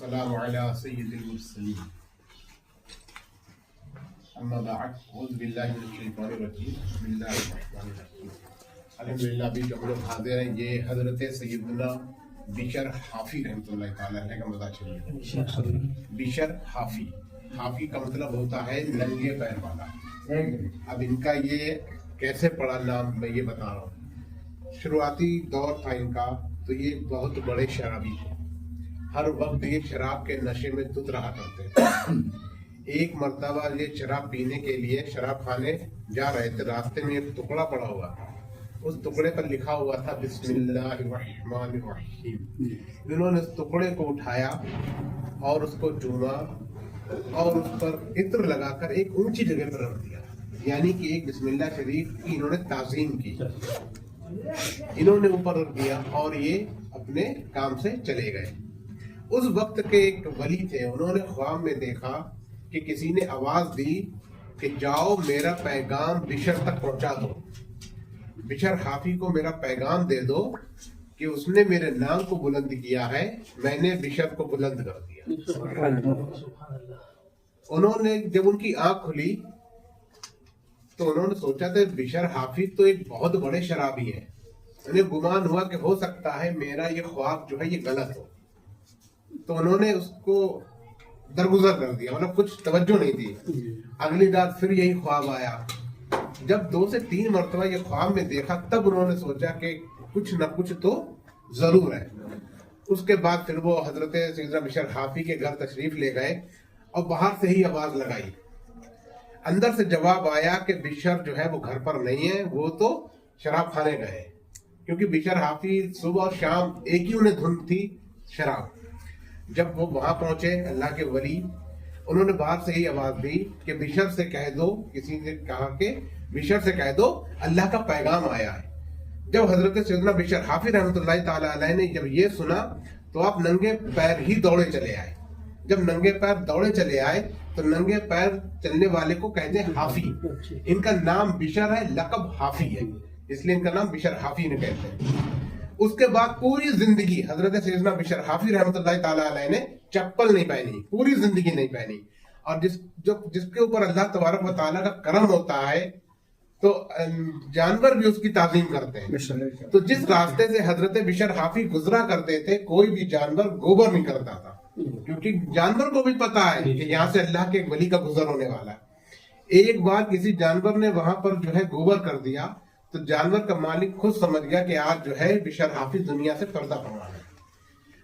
والسلام على سید المرسلین اما بعد اعوذ باللہ من الشیطان الرجیم بسم اللہ الرحمن الرحیم. الحمدللہ بھی جو ہم لوگ حاضر ہیں یہ حضرت سیدنا بشر حافی رحمۃ اللہ تعالیٰ علیہ کا مزاج شریف ہے. بشر حافی، حافی کا مطلب ہوتا ہے ننگے پیر والا. اب ان کا یہ کیسے پڑا نام میں یہ بتا رہا ہوں. شروعاتی دور تھا ان کا تو یہ بہت بڑے شرابی تھے. ہر وقت یہ شراب کے نشے میں دھت رہا کرتے تھے. ایک مرتبہ یہ شراب پینے کے لیے شراب کھانے جا رہے تھے. راستے میں ایک ٹکڑا پڑا ہوا تھا. اس ٹکڑے پر لکھا ہوا تھا بسم اللہ الرحمن الرحیم. انہوں نے اس ٹکڑے کو اٹھایا اور اس کو چوما اور اس پر عطر لگا کر ایک اونچی جگہ پر رکھ دیا. یعنی کہ ایک بسم اللہ شریف کی انہوں نے تعظیم کی. انہوں نے اوپر رکھ دیا اور یہ اپنے کام سے چلے گئے. اس وقت کے ایک ولی تھے. انہوں نے خواب میں دیکھا کہ کسی نے آواز دی کہ جاؤ میرا پیغام بشر تک پہنچا دو. بشر حافی کو میرا پیغام دے دو کہ اس نے میرے نام کو بلند کیا ہے، میں نے بشر کو بلند کر دیا. انہوں نے جب ان کی آنکھ کھلی تو انہوں نے سوچا تھا بشر حافی تو ایک بہت بڑے شرابی ہیں. انہیں گمان ہوا کہ ہو سکتا ہے میرا یہ خواب جو ہے یہ غلط ہو. تو انہوں نے اس کو درگزر کر دیا، مطلب کچھ توجہ نہیں دی. اگلی رات پھر یہی خواب آیا. جب 2 سے 3 مرتبہ یہ خواب میں دیکھا تب انہوں نے سوچا کہ کچھ نہ کچھ تو ضرور ہے. اس کے بعد پھر وہ حضرت سیدنا بشر حافی کے گھر تشریف لے گئے اور باہر سے ہی آواز لگائی. اندر سے جواب آیا کہ بشر جو ہے وہ گھر پر نہیں ہے، وہ تو شراب کھانے گئے. کیونکہ بشر حافی صبح اور شام ایک ہی انہیں دھن تھی، شراب. جب وہ وہاں پہنچے اللہ کے ولی، انہوں نے باہر سے ہی آواز دی کہ بشر سے کہہ دو، کسی نے کہا کہ بشر سے کہہ دو اللہ کا پیغام آیا ہے. جب حضرت سیدنا بشر حافی رحمۃ اللہ تعالی علیہ نے جب یہ سنا تو آپ ننگے پیر ہی دوڑے چلے آئے. جب ننگے پیر دوڑے چلے آئے تو ننگے پیر چلنے والے کو کہتے ہیں حافی. ان کا نام بشر ہے، لقب حافی ہے، اس لیے ان کا نام بشر حافی نے کہتے ہیں. اس کے بعد پوری زندگی حضرت سیدنا بشر حافی رحمۃ اللہ تعالی علیہ نے چپل نہیں پہنی، پوری زندگی نہیں پہنی. اور جس کے اوپر اللہ تبارک و تعالیٰ کا کرم ہوتا ہے تو جانور بھی اس کی تعظیم کرتے ہیں. تو جس راستے سے حضرت بشر حافی گزرا کرتے تھے کوئی بھی جانور گوبر نہیں کرتا تھا، کیونکہ جانور کو بھی پتا ہے کہ یہاں سے اللہ کے ایک ولی کا گزر ہونے والا ہے. ایک بار کسی جانور نے وہاں پر جو ہے گوبر کر دیا تو جانور کا مالک خود سمجھ گیا کہ آج جو ہے بشر حافی دنیا سے پردہ فرمانا ہے.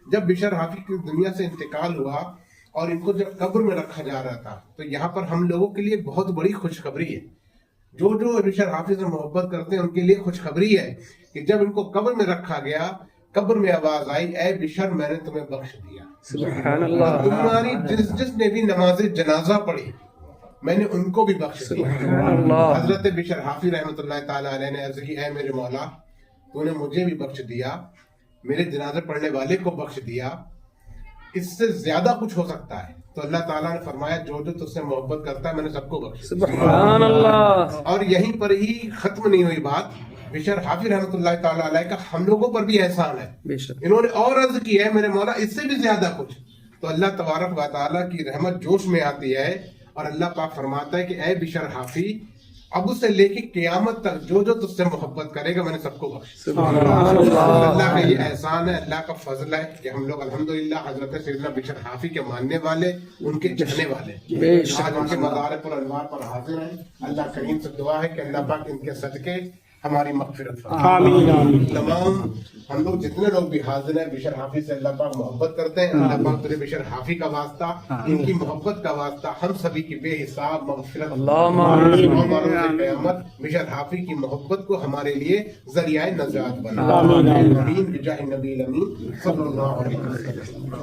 جب بشر حافی کی دنیا سے انتقال ہوا اور ان کو جب قبر میں رکھا جا رہا تھا تو یہاں پر ہم لوگوں کے لیے بہت بڑی خوشخبری ہے. جو بشر حافی سے محبت کرتے ہیں ان کے لیے خوشخبری ہے کہ جب ان کو قبر میں رکھا گیا، قبر میں آواز آئی اے بشر میں نے تمہیں بخش دیا. سبحان اللہ. تمہاری جس نے بھی نماز جنازہ پڑھی میں نے ان کو بھی بخش دیا. حضرت بشر حافی رحمۃ اللہ تعالی علیہ نے عرض کی اے میرے مولا تو نے مجھے بھی بخش دیا، میرے جنازے پڑھنے والے کو بخش دیا، اس سے زیادہ کچھ ہو سکتا ہے؟ تو اللہ تعالیٰ نے فرمایا جو تجھ سے محبت کرتا ہے میں نے سب کو بخش دیا. سبحان اللہ. اور یہیں پر ہی ختم نہیں ہوئی بات. بشر حافی رحمۃ اللہ تعالی علیہ کا ہم لوگوں پر بھی احسان ہے. انہوں نے اور عرض کی ہے میرے مولا اس سے بھی زیادہ کچھ. تو اللہ تبارک و تعالیٰ کی رحمت جوش میں آتی ہے اور اللہ پاک فرماتا ہے کہ اے بشر حافی اب سے لے کے قیامت تک جو تجھ سے محبت کرے گا میں نے سب کو بخش. اللہ کا یہ احسان ہے، اللہ کا فضل ہے کہ ہم لوگ الحمدللہ حضرت سیدنا بشر حافی کے ماننے والے، ان کے چہنے والے آج ان کے مزار پر انوار پر حاضر ہیں. اللہ کریم سے دعا ہے کہ اللہ پاک ان کے صدقے ہماری مغفرت فرمائے. تمام ہم لوگ جتنے لوگ بھی حاضر ہیں بشر حافی سے اللہ پاک محبت کرتے ہیں. اللہ پاک تجھے بشر حافی کا واسطہ، ان کی محبت کا واسطہ ہم سبھی کی بے حساب مغفرت قیامت بشر حافی کی محبت کو ہمارے لیے ذریعہ نجات بنا. آمین بجاہ نبی الامین صلی اللہ علیہ وسلم.